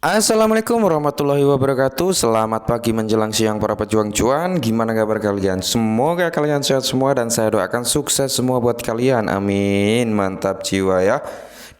Assalamualaikum warahmatullahi wabarakatuh. Selamat pagi menjelang siang para pejuang cuan. Gimana kabar kalian? Semoga kalian sehat semua dan saya doakan sukses semua buat kalian. Amin. Mantap jiwa ya.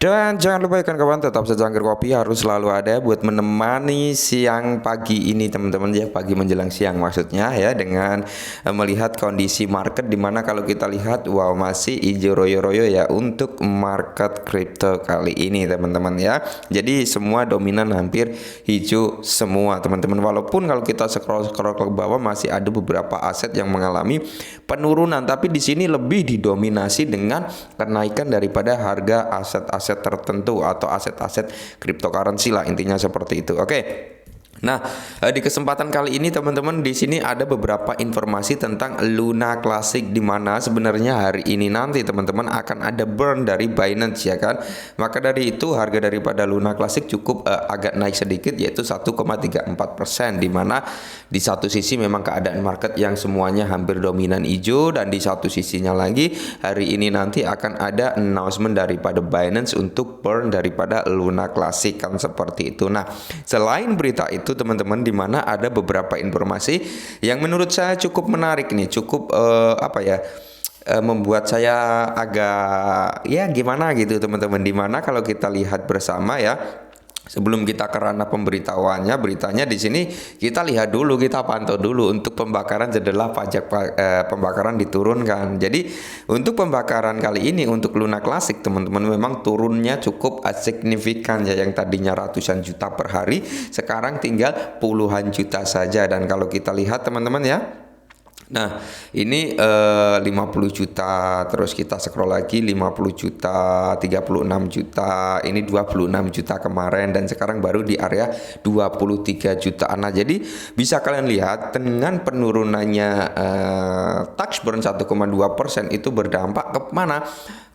Dan jangan lupa ya kawan, tetap secangkir kopi harus selalu ada buat menemani siang pagi ini teman-teman ya, pagi menjelang siang maksudnya ya, dengan melihat kondisi market dimana kalau kita lihat wow masih hijau royo-royo ya untuk market crypto kali ini teman-teman ya. Jadi semua dominan hampir hijau semua teman-teman. Walaupun kalau kita scroll ke bawah masih ada beberapa aset yang mengalami penurunan, tapi di sini lebih didominasi dengan kenaikan daripada harga aset-aset tertentu atau aset-aset cryptocurrency lah, intinya seperti itu. Oke. Nah, di kesempatan kali ini teman-teman di sini ada beberapa informasi tentang Luna Classic, di mana sebenarnya hari ini nanti teman-teman akan ada burn dari Binance ya kan. Maka dari itu harga daripada Luna Classic cukup agak naik sedikit, yaitu 1,34%, di mana di satu sisi memang keadaan market yang semuanya hampir dominan hijau, dan di satu sisinya lagi hari ini nanti akan ada announcement daripada Binance untuk burn daripada Luna Classic kan, seperti itu. Nah, selain berita itu teman-teman, di mana ada beberapa informasi yang menurut saya cukup menarik nih, cukup membuat saya agak ya gimana gitu teman-teman, di mana kalau kita lihat bersama ya. Sebelum kita ke ranah pemberitahuannya, beritanya di sini kita lihat dulu, kita pantau dulu untuk pembakaran jendela pajak pembakaran diturunkan. Jadi untuk pembakaran kali ini untuk Luna Classic teman-teman memang turunnya cukup signifikan ya, yang tadinya ratusan juta per hari sekarang tinggal puluhan juta saja. Dan kalau kita lihat teman-teman ya, nah, ini 50 juta, terus kita scroll lagi 50 juta, 36 juta, ini 26 juta kemarin, dan sekarang baru di area 23 jutaan. Nah, jadi bisa kalian lihat dengan penurunannya tax burn 1,2% itu berdampak ke mana?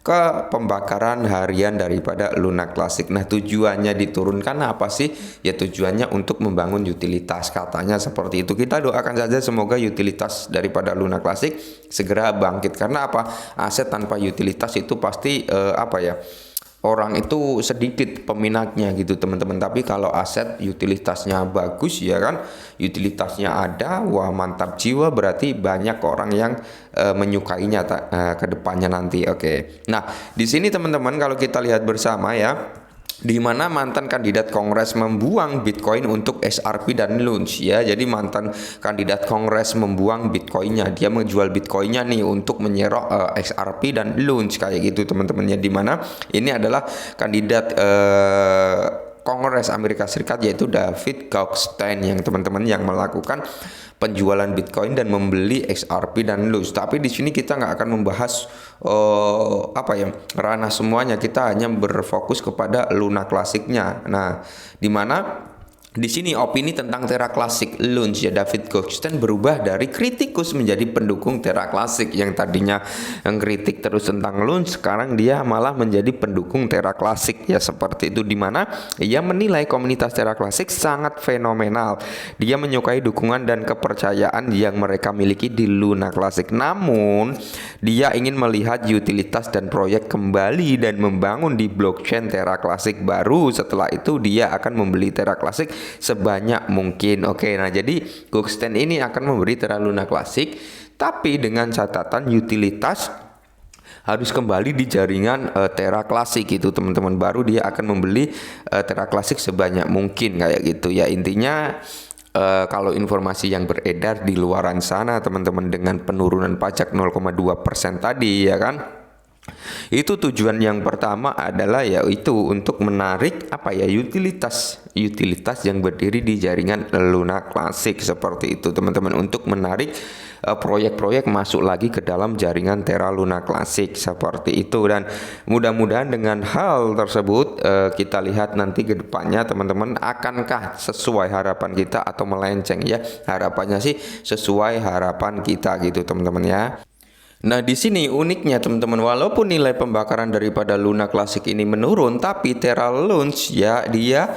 Ke pembakaran harian daripada Luna Classic. Nah, tujuannya diturunkan apa sih? Ya tujuannya untuk membangun utilitas, katanya seperti itu. Kita doakan saja semoga utilitas daripada Luna Classic segera bangkit, karena apa? Aset tanpa utilitas itu pasti orang itu sedikit peminatnya gitu teman-teman. Tapi kalau aset utilitasnya bagus ya kan, utilitasnya ada, wah mantap jiwa, berarti banyak orang yang menyukainya ke depannya nanti. Oke. Nah, di sini teman-teman kalau kita lihat bersama ya, di mana mantan kandidat Kongres membuang Bitcoin untuk SRP dan Launch ya. Jadi mantan kandidat Kongres membuang Bitcoinnya, dia menjual Bitcoinnya nih untuk menyerok XRP dan Launch kayak gitu teman-temannya. Di mana ini adalah kandidat Kongres Amerika Serikat, yaitu David Goldstein, yang teman-teman yang melakukan penjualan Bitcoin dan membeli XRP dan Luz. Tapi di sini kita nggak akan membahas ranah semuanya, kita hanya berfokus kepada Luna Classic-nya. Nah, di mana di sini opini tentang Terra Classic Launch ya, David Goldstein berubah dari kritikus menjadi pendukung Terra Classic. Yang tadinya yang kritik terus tentang Launch, sekarang dia malah menjadi pendukung Terra Classic ya, seperti itu. Dimana ia menilai komunitas Terra Classic sangat fenomenal. Dia menyukai dukungan dan kepercayaan yang mereka miliki di Luna Classic. Namun dia ingin melihat utilitas dan proyek kembali dan membangun di blockchain Terra Classic baru. Setelah itu dia akan membeli Terra Classic sebanyak mungkin. Oke, nah jadi Goldstein ini akan memberi Terra Luna Classic, tapi dengan catatan utilitas harus kembali di jaringan Terra Classic itu teman-teman, baru dia akan membeli Terra Classic sebanyak mungkin kayak gitu ya. Intinya kalau informasi yang beredar di luaran sana teman-teman, dengan penurunan pajak 0,2% tadi ya kan, itu tujuan yang pertama adalah yaitu untuk menarik utilitas yang berdiri di jaringan Luna Classic, seperti itu teman-teman, untuk menarik proyek-proyek masuk lagi ke dalam jaringan Terra Luna Classic, seperti itu. Dan mudah-mudahan dengan hal tersebut kita lihat nanti ke depannya teman-teman, akankah sesuai harapan kita atau melenceng ya. Harapannya sih sesuai harapan kita gitu teman-teman ya. Nah, di sini uniknya teman-teman, walaupun nilai pembakaran daripada Luna Classic ini menurun, tapi Terra Launch ya dia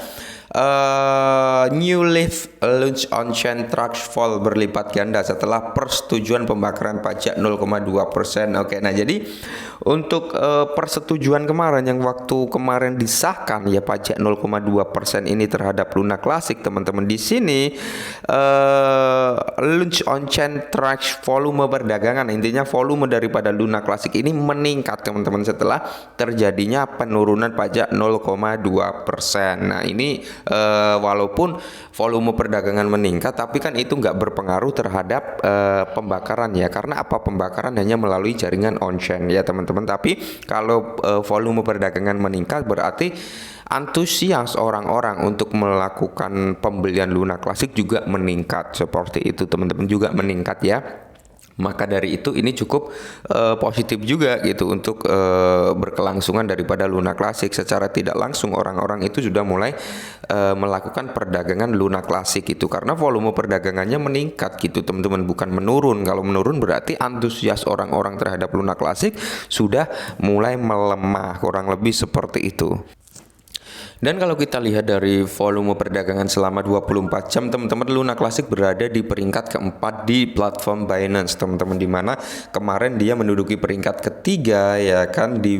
New Leaf launch on-chain Trust Fall berlipat ganda setelah persetujuan pembakaran pajak 0,2%. Oke, nah jadi untuk persetujuan kemarin yang waktu kemarin disahkan ya pajak 0,2% ini terhadap Luna Classic, teman-teman, di sini launch on-chain Trust volume perdagangan, intinya volume daripada Luna Classic ini meningkat, teman-teman, setelah terjadinya penurunan pajak 0,2%. Nah, ini walaupun volume perdagangan meningkat, tapi kan itu nggak berpengaruh terhadap pembakaran ya, karena apa, pembakaran hanya melalui jaringan on-chain ya, teman-teman. Tapi kalau volume perdagangan meningkat, berarti antusias orang-orang untuk melakukan pembelian Luna Classic juga meningkat, seperti itu, teman-teman, juga meningkat ya. Maka dari itu ini cukup positif juga gitu untuk berkelangsungan daripada Luna Classic. Secara tidak langsung orang-orang itu sudah mulai melakukan perdagangan Luna Classic itu karena volume perdagangannya meningkat gitu, teman-teman, bukan menurun. Kalau menurun berarti antusias orang-orang terhadap Luna Classic sudah mulai melemah, kurang lebih seperti itu. Dan kalau kita lihat dari volume perdagangan selama 24 jam, teman-teman, Luna Classic berada di peringkat keempat di platform Binance, teman-teman, di mana kemarin dia menduduki peringkat ketiga ya kan di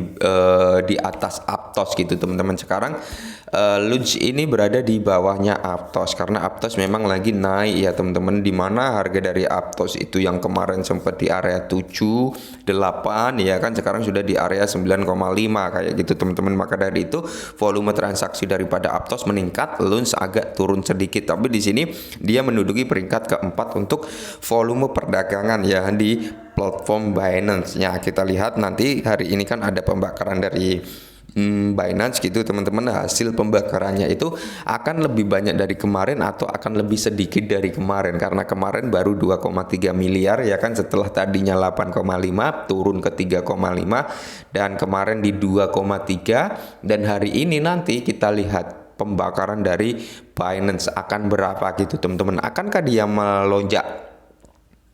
atas Aptos gitu, teman-teman. Sekarang launch ini berada di bawahnya Aptos karena Aptos memang lagi naik ya, teman-teman, di mana harga dari Aptos itu yang kemarin sempat di area 7, 8 ya kan, sekarang sudah di area 9,5 kayak gitu, teman-teman. Maka dari itu volume transaksi daripada Aptos meningkat, Luns agak turun sedikit, tapi di sini dia menduduki peringkat keempat untuk volume perdagangan ya di platform Binance. Ya, kita lihat nanti hari ini kan ada pembakaran dari Binance gitu, teman-teman. Hasil pembakarannya itu akan lebih banyak dari kemarin atau akan lebih sedikit dari kemarin, karena kemarin baru 2,3 miliar ya kan, setelah tadinya 8,5 turun ke 3,5 dan kemarin di 2,3, dan hari ini nanti kita lihat pembakaran dari Binance akan berapa gitu, teman-teman. Akankah dia melonjak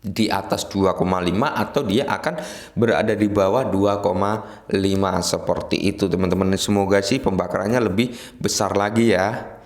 di atas 2,5 atau dia akan berada di bawah 2,5 seperti itu, teman-teman. Semoga sih pembakarannya lebih besar lagi ya.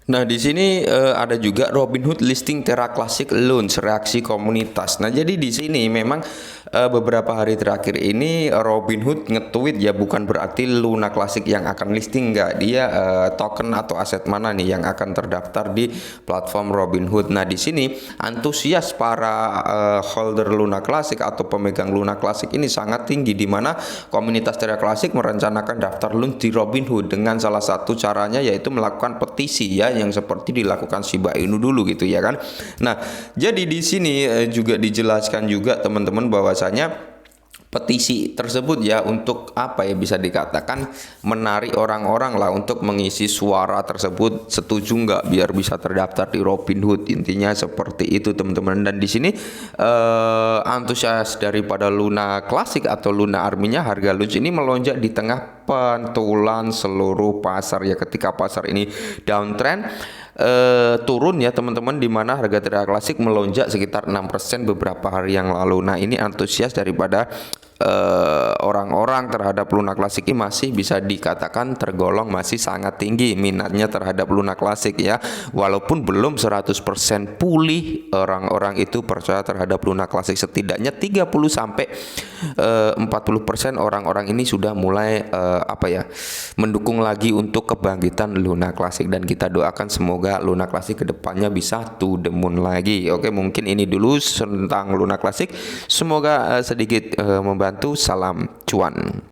Nah, di sini ada juga Robinhood listing Terra Classic Loans, reaksi komunitas. Nah, jadi di sini memang beberapa hari terakhir ini Robinhood nge-tweet ya, bukan berarti Luna Classic yang akan listing, enggak. Dia token atau aset mana nih yang akan terdaftar di platform Robinhood. Nah, di sini antusias para holder Luna Classic atau pemegang Luna Classic ini sangat tinggi, di mana komunitas Terra Classic merencanakan daftar loan di Robinhood dengan salah satu caranya yaitu melakukan petisi ya, yang seperti dilakukan Shiba Inu dulu gitu ya kan. Nah, jadi di sini juga dijelaskan juga, teman-teman, bahwasanya petisi tersebut ya untuk apa ya, bisa dikatakan menarik orang-orang lah untuk mengisi suara tersebut, setuju nggak biar bisa terdaftar di Robinhood, intinya seperti itu, teman-teman. Dan di sini antusias daripada Luna Classic atau Luna Army-nya, harga launch ini melonjak di tengah pentulan seluruh pasar ya, ketika pasar ini downtrend turun ya, teman-teman, di mana harga Terra Classic melonjak sekitar 6% beberapa hari yang lalu. Nah, ini antusias daripada orang-orang terhadap Luna Classic ini masih bisa dikatakan tergolong masih sangat tinggi minatnya terhadap Luna Classic ya, walaupun belum 100% pulih orang-orang itu percaya terhadap Luna Classic. Setidaknya 30-40% orang-orang ini sudah mulai mendukung lagi untuk kebangkitan Luna Classic, dan kita doakan semoga Luna Classic kedepannya bisa to the moon lagi. Oke, mungkin ini dulu tentang Luna Classic, semoga sedikit membantu. Salam cuan.